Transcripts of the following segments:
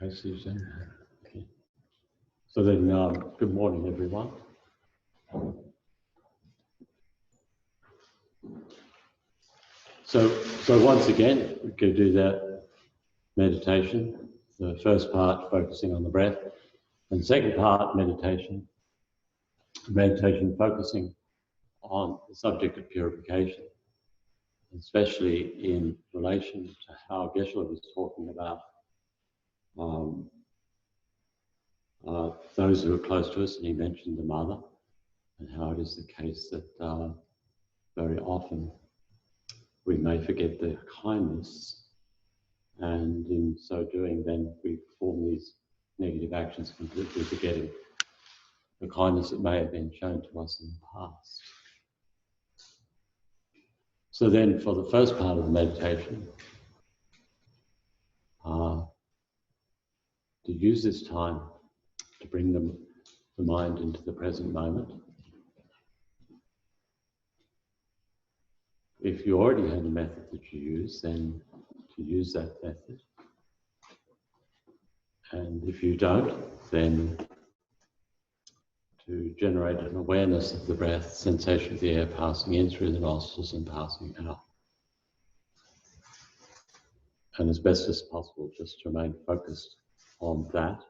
Okay, Susan. Okay. So then, good morning, everyone. So once again, we could do that meditation. The first part focusing on the breath, and second part meditation focusing on the subject of purification, especially in relation to how Geshe was talking about those who are close to us, and he mentioned the mother, and how it is the case that very often we may forget their kindness, and in so doing then we perform these negative actions completely forgetting the kindness that may have been shown to us in the past. So then for the first part of the meditation, to use this time to bring the mind into the present moment. If you already had a method that you use, then to use that method. And if you don't, then to generate an awareness of the breath, sensation of the air passing in through the nostrils and passing out. And as best as possible, just to remain focused on that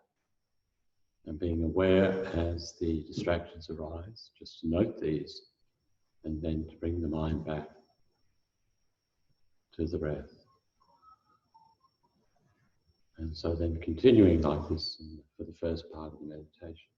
and being aware as the distractions arise, just to note these and then to bring the mind back to the breath. And so then continuing like this for the first part of the meditation.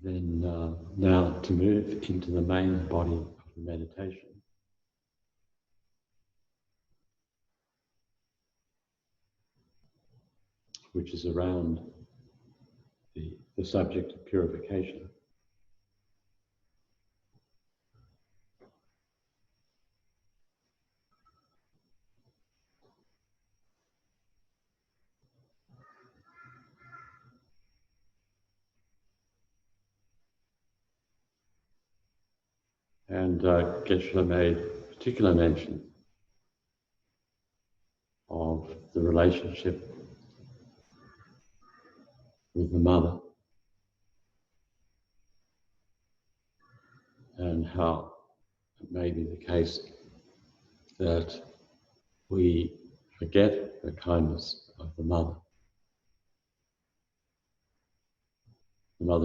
Then now to move into the main body of the meditation, which is around the subject of purification. And Geshe made particular mention of the relationship with the mother and how it may be the case that we forget the kindness of the mother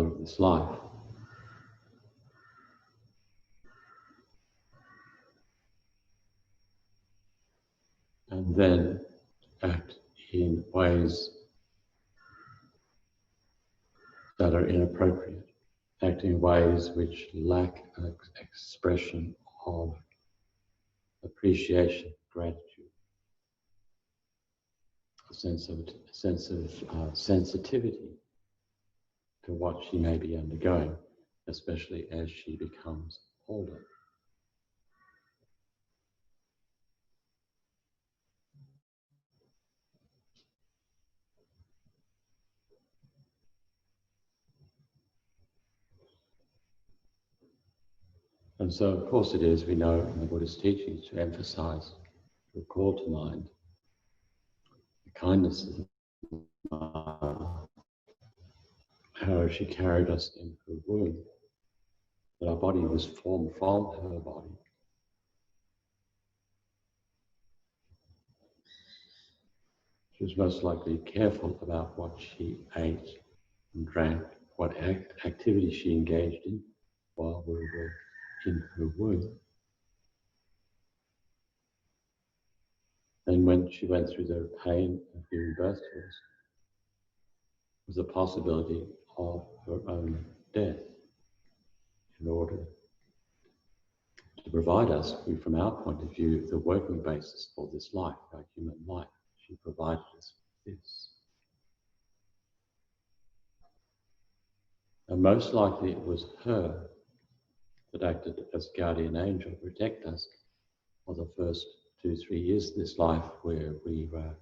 of this life. And then act in ways that are inappropriate, act in ways which lack an expression of appreciation, gratitude, a sense of sensitivity to what she may be undergoing, especially as she becomes older. And so, of course, it is, we know in the Buddhist teachings, to emphasize, to recall to mind the kindness of the mother, how she carried us in her womb, that our body was formed from her body. She was most likely careful about what she ate and drank, what activity she engaged in while we were in her womb. And when she went through the pain of giving birth to us, was the possibility of her own death in order to provide us with, from our point of view, the working basis for this life, our human life. She provided us with this. And most likely it was her that acted as guardian angel to protect us for the first 2-3 years of this life, where we were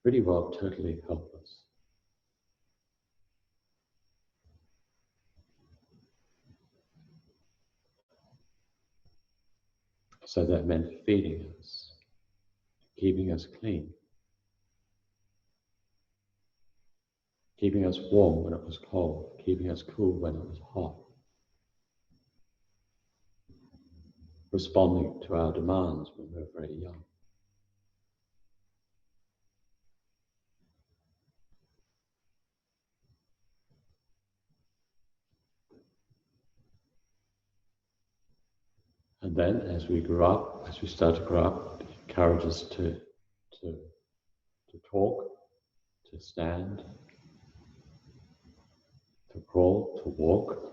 pretty well totally helpless. So that meant feeding us, keeping us clean, keeping us warm when it was cold, keeping us cool when it was hot, responding to our demands when we were very young. And then as we grew up, as we started to grow up, it encouraged us to talk, to stand, to crawl, to walk.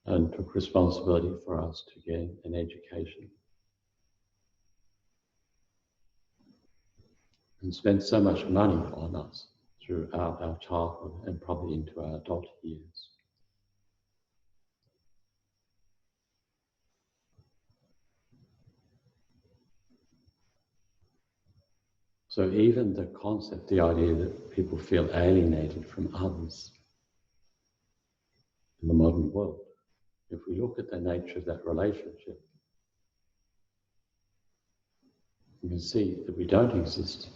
And took responsibility for us to gain an education. And spent so much money on us throughout our childhood and probably into our adult years. So even the concept, the idea that people feel alienated from others in the modern world, if we look at the nature of that relationship, you can see that we don't exist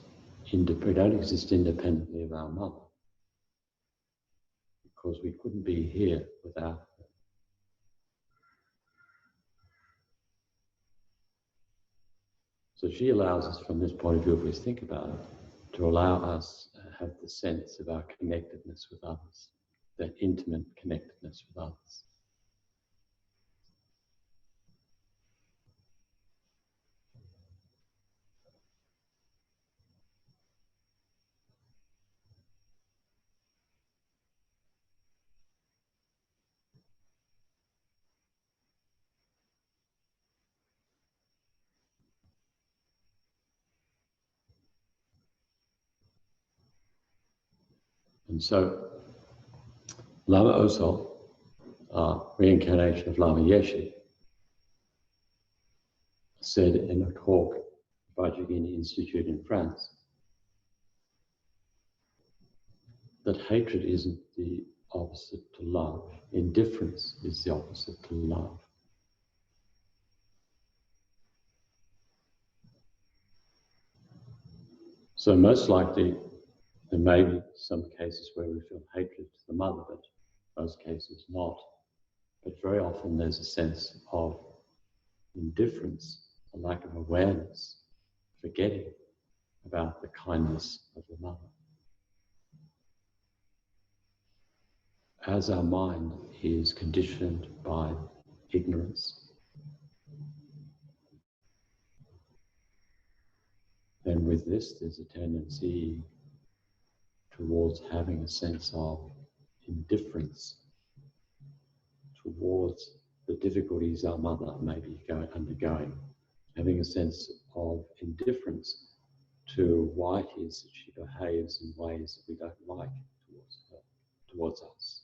independently of our mother, because we couldn't be here without her. So she allows us, from this point of view, if we think about it, to allow us to have the sense of our connectedness with others, that intimate connectedness with others. And so Lama Oso, reincarnation of Lama Yeshe, said in a talk by Vajrayana Institute in France that hatred isn't the opposite to love. Indifference is the opposite to love. So most likely, there may be some cases where we feel hatred to the mother, but most cases not. But very often there's a sense of indifference, a lack of awareness, forgetting about the kindness of the mother. As our mind is conditioned by ignorance, then with this there's a tendency towards having a sense of indifference towards the difficulties our mother may be undergoing, having a sense of indifference to why it is that she behaves in ways that we don't like towards us.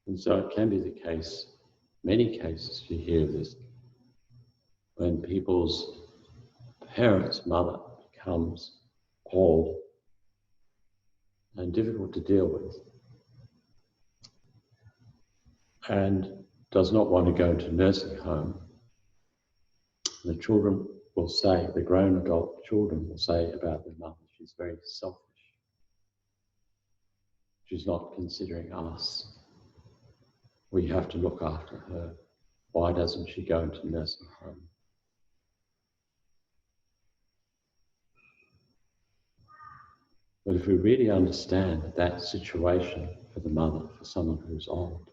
And so it can be the case, many cases you hear this, when people's parents' mother becomes old and difficult to deal with and does not want to go to nursing home, the children will say, the grown adult children will say about their mother, she's very selfish. She's not considering us. We have to look after her. Why doesn't she go into nursing home? But if we really understand that situation for the mother, for someone who's old,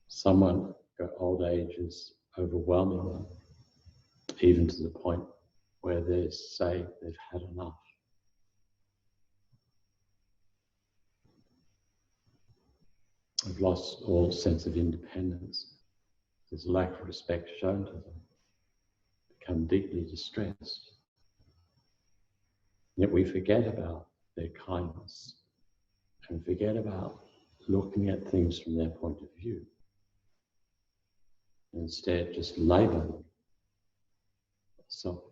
someone at old age is overwhelming them, even to the point where they say they've had enough. They've lost all sense of independence. There's a lack of respect shown to them. Become deeply distressed. Yet we forget about their kindness and forget about looking at things from their point of view. And instead just label them as selfish.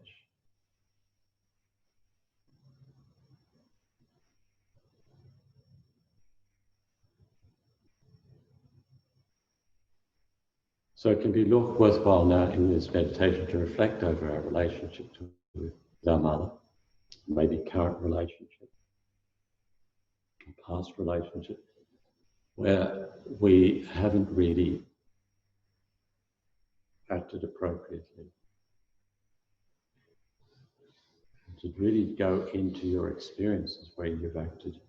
So it can be worthwhile now in this meditation to reflect over our relationship with our mother, maybe current relationship, past relationship, where we haven't really acted appropriately. To really go into your experiences where you've acted,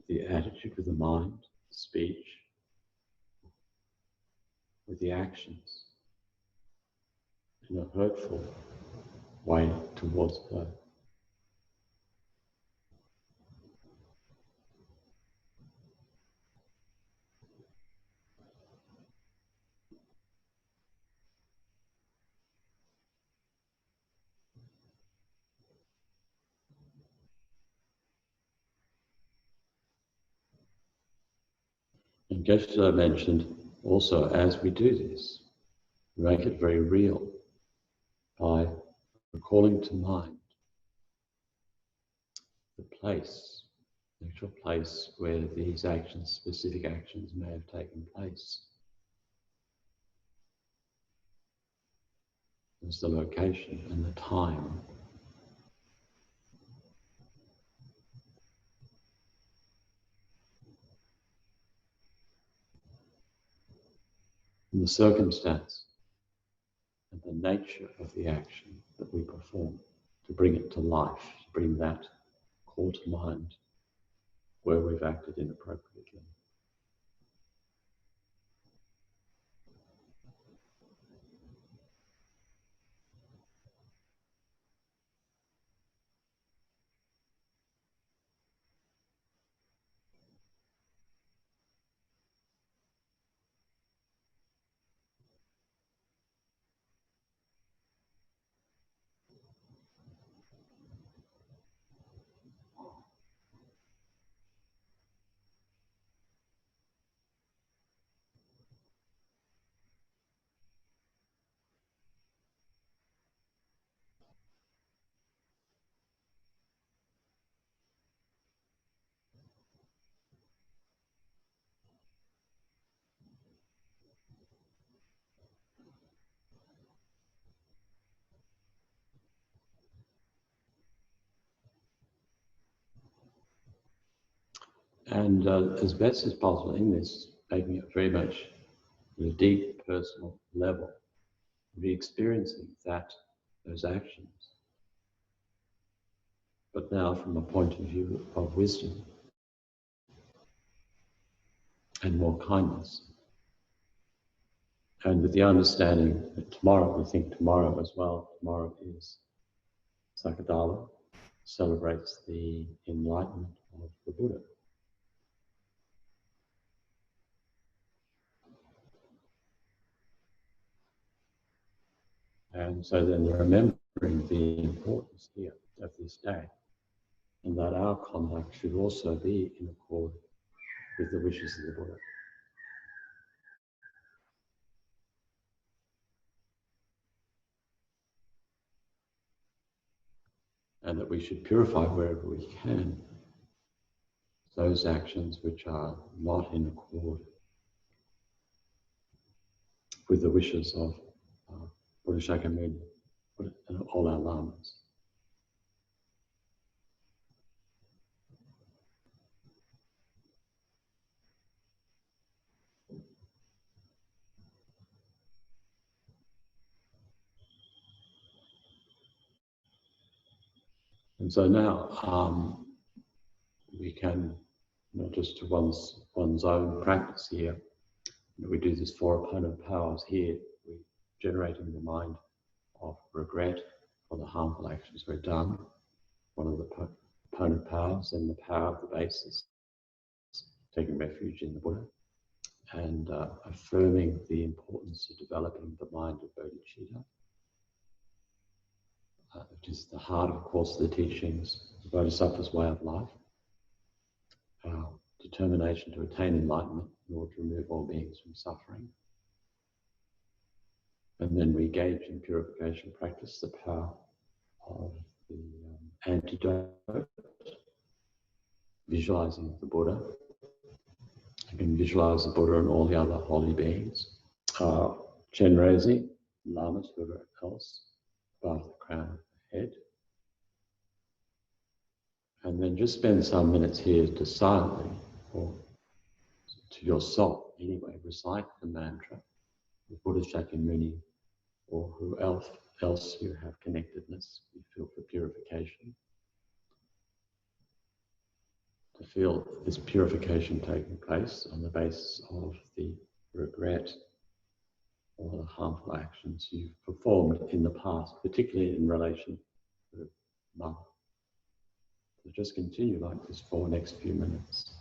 the attitude with the mind, the speech, with the actions, in a hurtful way towards her. And Geshe mentioned also, as we do this, we make it very real by recalling to mind the place, the actual place where these actions, specific actions, may have taken place. There's the location and the time. And the circumstance and the nature of the action that we perform, to bring it to life, to bring that call to mind where we've acted inappropriately. And as best as possible in this, making it very much at a deep personal level, re-experiencing those actions, but now from a point of view of wisdom and more kindness. And with the understanding that tomorrow, we think tomorrow as well, tomorrow is Sakadala, celebrates the enlightenment of the Buddha. And so then remembering the importance here of this day, and that our conduct should also be in accord with the wishes of the Buddha. And that we should purify wherever we can those actions which are not in accord with the wishes of Buddha Shakyamuni and all our lamas. And so now we can, not just to one's own practice here, we do this 4 opponent powers here, we're generating the mind of regret for the harmful actions we've done, one of the opponent powers, and the power of the basis, taking refuge in the Buddha, and affirming the importance of developing the mind of bodhicitta, which is the heart, of course, of the teachings, the Bodhisattva's way of life, our determination to attain enlightenment in order to remove all beings from suffering. And then we engage in purification practice, the power of the antidote, visualizing the Buddha. You can visualize the Buddha and all the other holy beings. Chenrezi, lamas, whoever else, above the crown of the head. And then just spend some minutes here to silently, or to yourself anyway, recite the mantra of Buddha Shakyamuni, or who else you have connectedness, you feel for purification. To feel this purification taking place on the basis of the regret or the harmful actions you've performed in the past, particularly in relation to mother. So just continue like this for the next few minutes.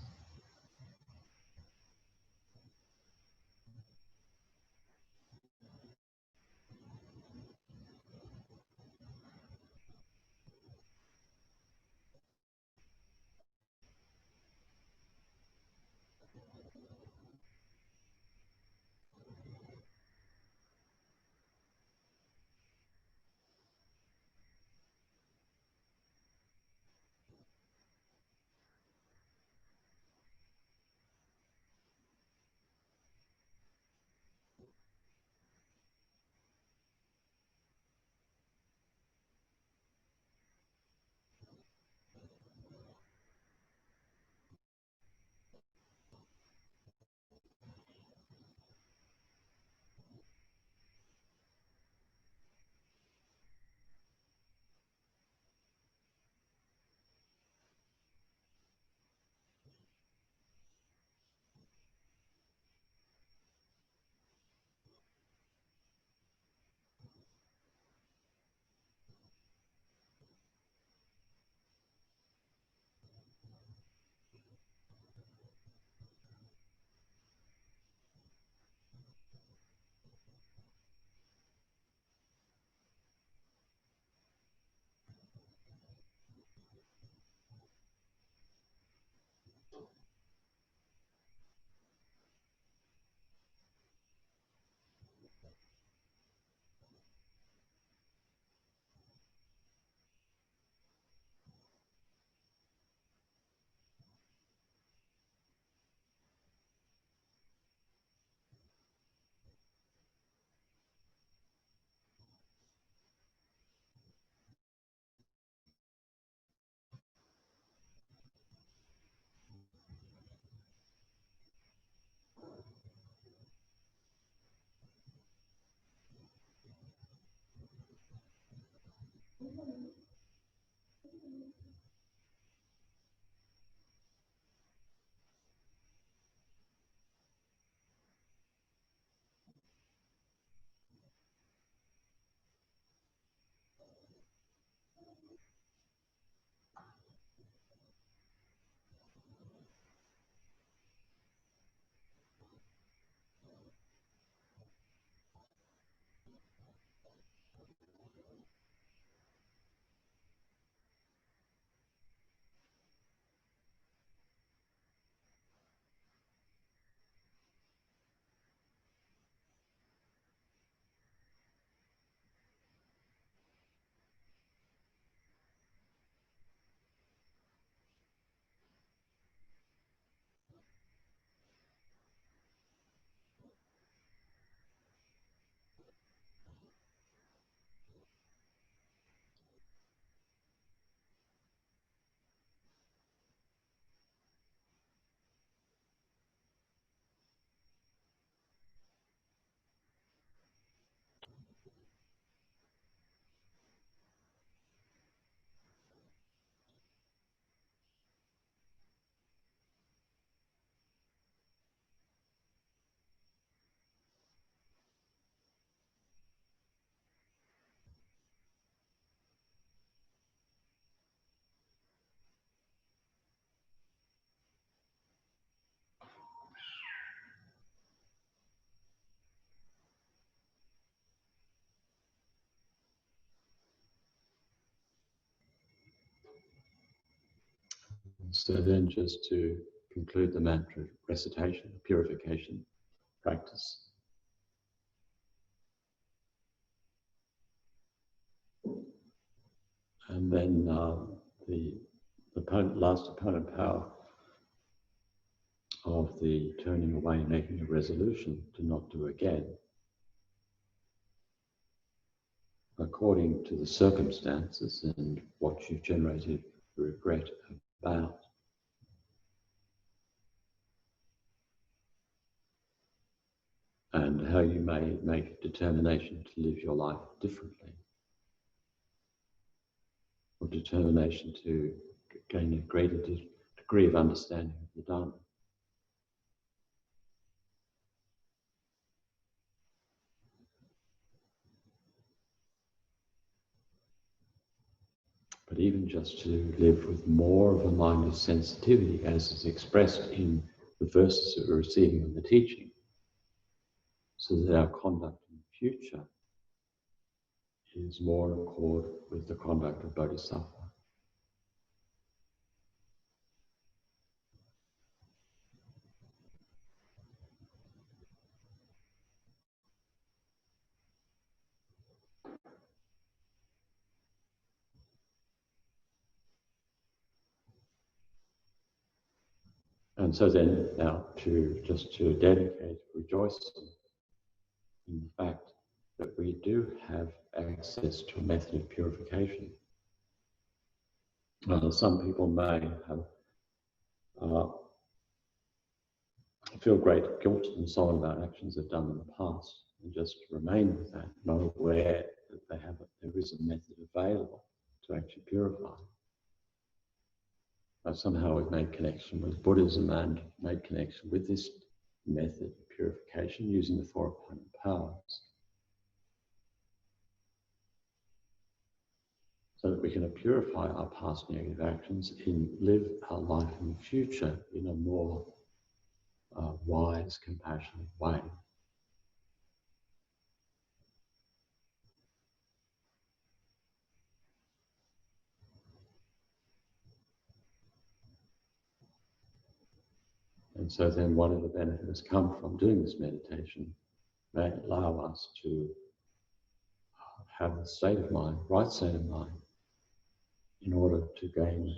So then just to conclude the mantra recitation, purification practice. And then the last opponent power of the turning away, making a resolution to not do again, according to the circumstances and what you've generated regret about. And how you may make a determination to live your life differently, or determination to gain a greater degree of understanding of the Dharma. But even just to live with more of a minded sensitivity as is expressed in the verses that we're receiving in the teaching, so that our conduct in the future is more in accord with the conduct of Bodhisattva. And so then now to dedicate rejoicing in the fact that we do have access to a method of purification. Some people may have feel great guilt and so on about actions they've done in the past, and just remain with that, not aware that there is a method available to actually purify. Somehow we've made connection with Buddhism and made connection with this method of purification using the four opponent powers, so that we can purify our past negative actions and live our life in the future in a more wise, compassionate way. And so then one of the benefits come from doing this meditation may allow us to have the state of mind, right state of mind, in order to gain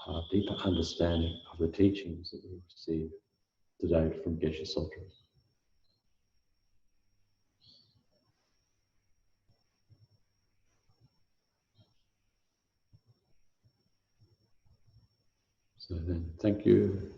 a deeper understanding of the teachings that we receive today from Geshe Sutras. So then, thank you